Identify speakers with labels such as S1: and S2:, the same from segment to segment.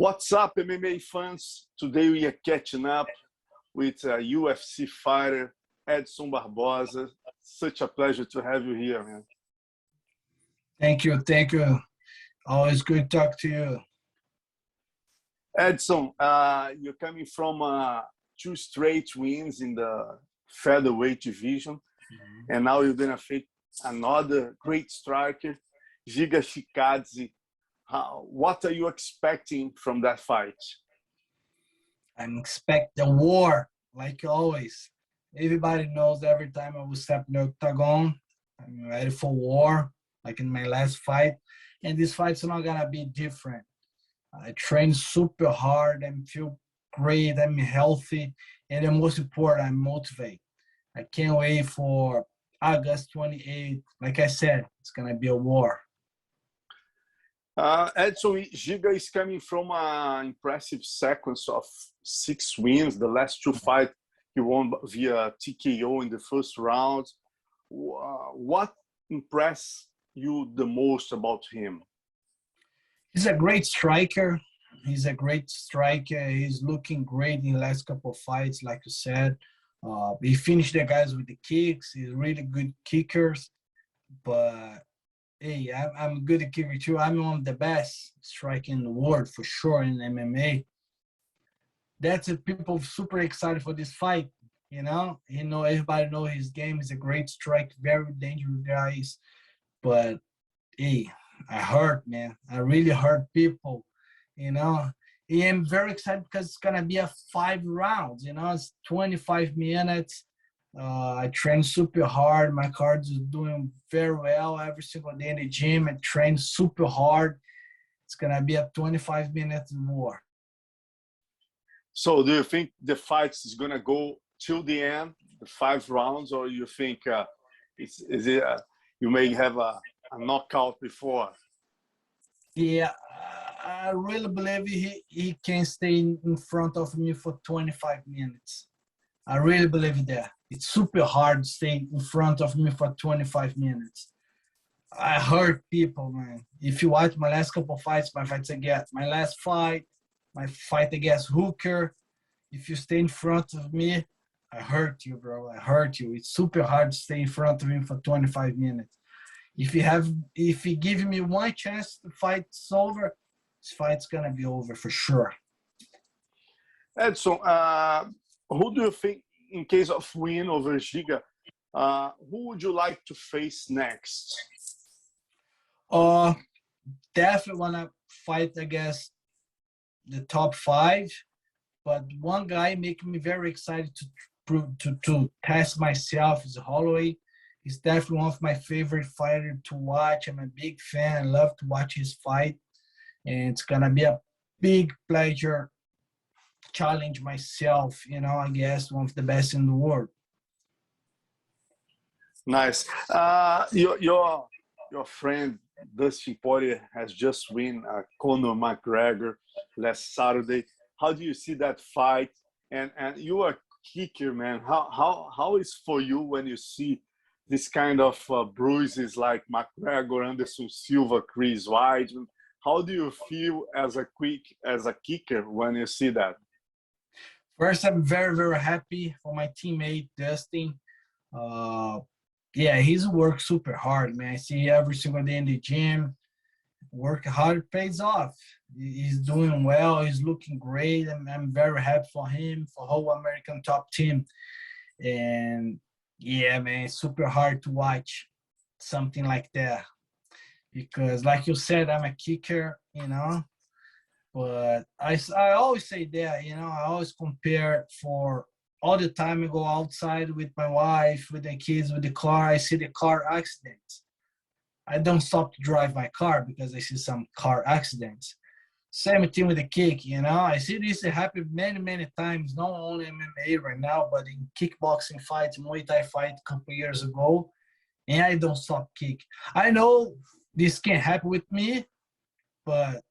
S1: What's up, MMA fans? Today we are catching up with UFC fighter Edson Barboza. Such a pleasure to have you here, man.
S2: Thank you. Thank you. Always good to talk to you.
S1: Edson, you're coming from two straight wins in the featherweight division, and now you're going to face another great striker, Giga Chikadze. What are you expecting from that fight?
S2: I'm expecting a war, like always. Everybody knows every time I will step in the octagon, I'm ready for war, like in my last fight. And this fight's not going to be different. I train super hard and feel great. I'm healthy. And the most important, I'm motivated. I can't wait for August 28th. Like I said, it's going to be a war.
S1: Edson, Giga is coming from an impressive sequence of 6 wins. The last 2 fights he won via TKO in the first round. What impressed you the most about him?
S2: He's a great striker. He's looking great in the last couple of fights, like you said. He finished the guys with the kicks. He's really good kickers. But hey, I'm good at kicker too. I'm one of the best striker in the world for sure in MMA. That's people super excited for this fight. Everybody know his game. He's a great striker, very dangerous guys. But hey, I hurt, man. I really hurt people. I'm very excited because it's gonna be a 5 rounds. It's 25 minutes. I train super hard. My cardio is doing very well every single day in the gym. I train super hard. It's gonna be a 25 minutes more.
S1: So, do you think the fight is gonna go till the end, the 5 rounds, or you think you may have a knockout before?
S2: Yeah, I really believe he can stay in front of me for 25 minutes. I really believe that. It's super hard to stay in front of me for 25 minutes. I hurt people, man. If you watch my last couple of fights, my last fight, my fight against Hooker, if you stay in front of me, I hurt you, bro. I hurt you. It's super hard to stay in front of him for 25 minutes. If you give me one chance the fight's over, this fight's gonna be over for sure.
S1: Edson, who do you think, in case of win over Giga, who would you like to face next?
S2: Definitely wanna fight against the top 5, but one guy making me very excited to test myself is Holloway. He's definitely one of my favorite fighters to watch. I'm a big fan. I love to watch his fight. And it's going to be a big pleasure to challenge myself, I guess one of the best in the world.
S1: Nice. Your friend Dustin Poirier has just won Conor McGregor last Saturday. How do you see that fight? And you are a kicker, man. How is for you when you see this kind of bruises like McGregor, Anderson Silva, Chris Weidman? How do you feel as a kicker when you see that?
S2: First, I'm very, very happy for my teammate, Dustin. He's worked super hard, man. I see every single day in the gym. Work hard pays off. He's doing well. He's looking great. I'm very happy for him, for whole American top team. And yeah, man, it's super hard to watch something like that because, like you said, I'm a kicker, But I always say that, I always compare for all the time I go outside with my wife, with the kids, with the car. I see the car accidents. I don't stop to drive my car because I see some car accidents. Same thing with the kick, I see this happen many, many times, not only in MMA right now, but in kickboxing fights, Muay Thai fight a couple years ago, and I don't stop kick. I know this can happen with me, but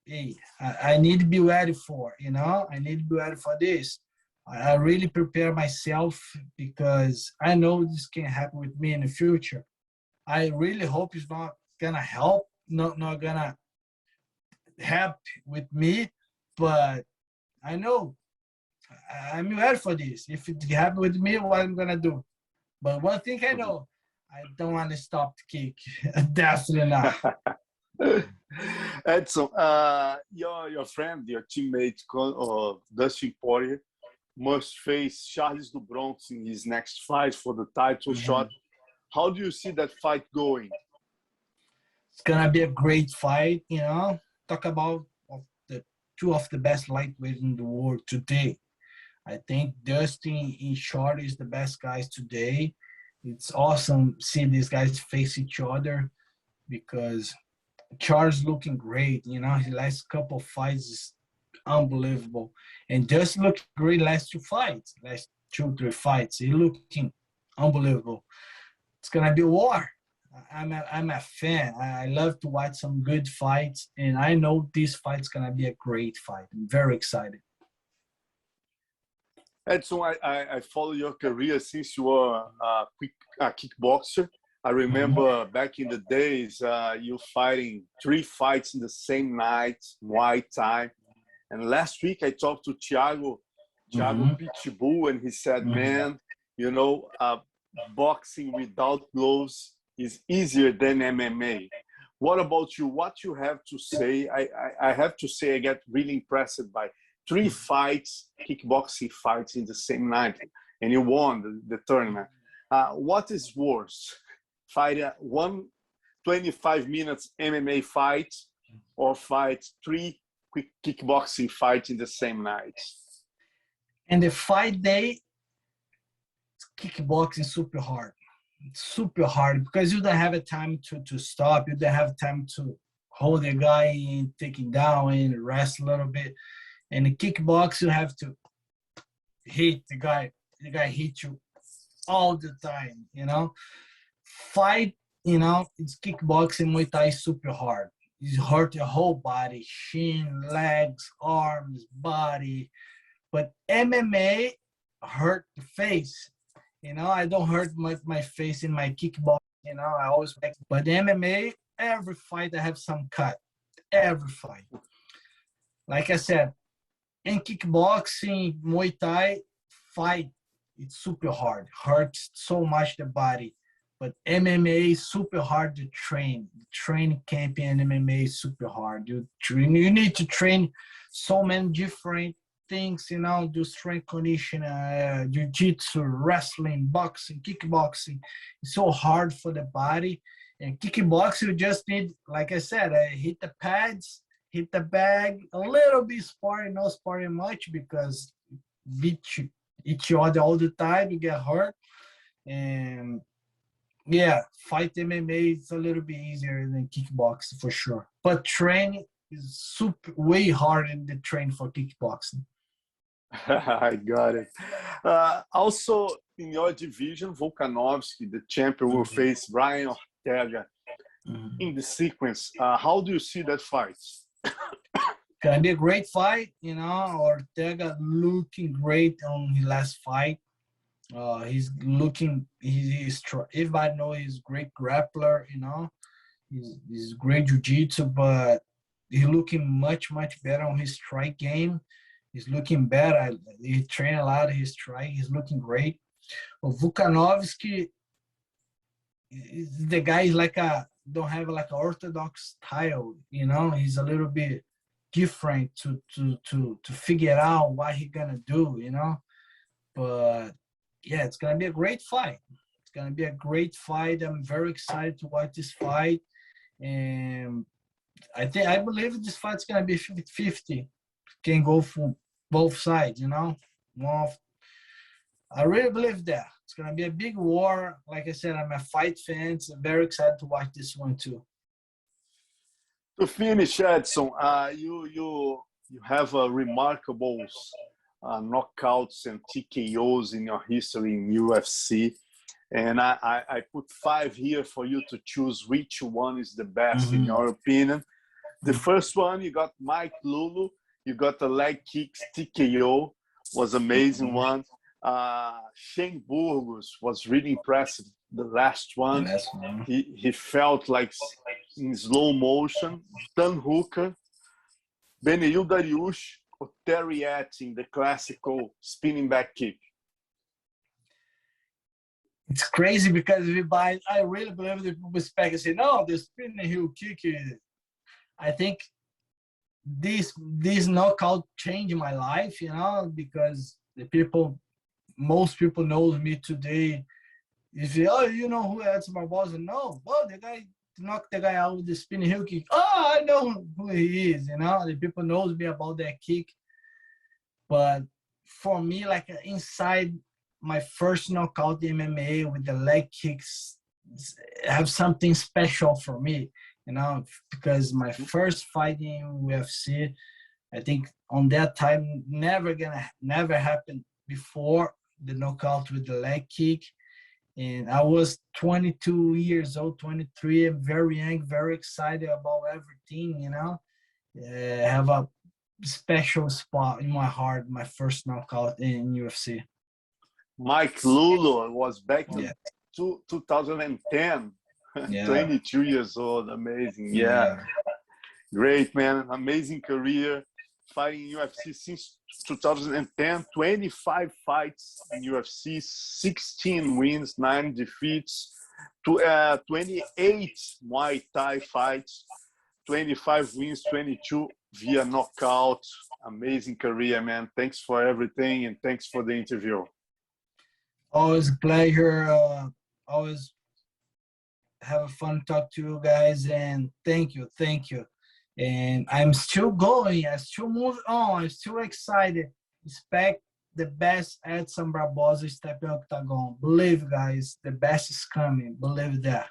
S2: hey, I need to be ready for, I need to be ready for this. I really prepare myself because I know this can happen with me in the future. I really hope it's not gonna help, not gonna help with me, but I know I'm ready for this. If it happens with me, what I'm gonna do? But one thing I know, I don't want to stop the kick. Definitely not.
S1: Edson, your friend, your teammate, Dustin Poirier, must face Charles do Bronx in his next fight for the title shot. How do you see that fight going?
S2: It's gonna be a great fight, you know. Talk about the two of the best lightweights in the world today. I think Dustin and Short is the best guys today. It's awesome seeing these guys face each other because Charles looking great. You know, his last couple of fights is unbelievable. And just looked great last two, 3 fights. He looking unbelievable. It's gonna be a war. I'm a fan. I love to watch some good fights, and I know this fight's gonna be a great fight. I'm very excited.
S1: Edson, I follow your career since you were a kickboxer. I remember back in the days, you fighting 3 fights in the same night, Muay Thai. And last week I talked to Thiago Pitbull, and he said, man, you know, boxing without gloves is easier than MMA. What about you? What you have to say? I have to say I get really impressed by 3 fights, kickboxing fights in the same night, and you won the tournament. What is worse? Fight 25 minutes MMA fight or fight 3 quick kickboxing fights in the same night?
S2: And the fight day, kickboxing super hard. It's super hard because you don't have a time to stop. You don't have time to hold the guy and take him down and rest a little bit. And the kickbox, you have to hit the guy. The guy hits you all the time, you know. Fight, you know, it's kickboxing, Muay Thai is super hard. It hurt your whole body, shin, legs, arms, body. But MMA hurt the face. You know, I don't hurt my face in my kickboxing, you know, I always back. But MMA, every fight I have some cut. Every fight. Like I said, in kickboxing, Muay Thai, fight, it's super hard. Hurts so much the body. But MMA is super hard to train. Training camp in MMA is super hard. You need to train so many different things, you know, do strength conditioning, jiu-jitsu, wrestling, boxing, kickboxing. It's so hard for the body. And kickboxing, you just need, like I said, hit the pads, hit the bag, a little bit sparring, not sparring much because beat each other all the time, you get hurt. And yeah, fight MMA is a little bit easier than kickboxing for sure. But training is way harder than the train for kickboxing.
S1: I got it. Also, in your division, Volkanovski, the champion, will face Brian Ortega in the sequence. How do you see that fight?
S2: Gonna be a great fight, you know. Ortega looking great on his last fight. He's looking, everybody knows he's a great grappler, you know. He's great jiu-jitsu, but he's looking much better on his strike game. He's looking better. He trained a lot of his strike. He's looking great. But Volkanovski, the guy is don't have like an orthodox style, you know. He's a little bit different to figure out what he's gonna do, you know. But yeah, it's gonna be a great fight. It's gonna be a great fight. I'm very excited to watch this fight, and I believe this fight's gonna be 50-50. Can go for both sides, you know. I really believe that it's gonna be a big war. Like I said, I'm a fight fan, so I'm very excited to watch this one too.
S1: To finish, Edson, you have a remarkable knockouts and TKOs in your history in UFC, and I put 5 here for you to choose which one is the best in your opinion. The first one, you got Mike Lulu, you got the leg kicks TKO, was amazing one. Shane Burgos was really impressive. The last one, he felt like in slow motion. Dan Hooker, Beneil Dariush, terieting the classical spinning back kick?
S2: It's crazy because I really believe that people expect and say, no, the spinning heel kick is, I think this knockout changed my life, you know, because most people know me today. If you, oh, you know who Edson Barboza? No, well, the guy knocked the guy out with the spinning heel kick. Oh, I know who he is, you know. The people knows me about that kick. But for me, like inside my first knockout in MMA with the leg kicks, have something special for me, you know, because my first fight in UFC, I think on that time never happened before the knockout with the leg kick. And I was 22 years old, 23, very young, very excited about everything, you know. Have a special spot in my heart, my first knockout in UFC.
S1: Mike Lulu was back in
S2: Yeah.
S1: 2010,
S2: Yeah.
S1: 22 years old. Amazing. Yeah. Great, man. Amazing career. Fighting UFC since 2010, 25 fights in UFC, 16 wins, 9 defeats, 28 Muay Thai fights, 25 wins, 22 via knockout. Amazing career, man. Thanks for everything and thanks for the interview.
S2: Always a pleasure. Always have a fun talk to you guys, and thank you. And I'm still going. I still move on. I'm still excited. Expect the best Edson Barboza stepping octagon. Believe, guys, the best is coming. Believe that.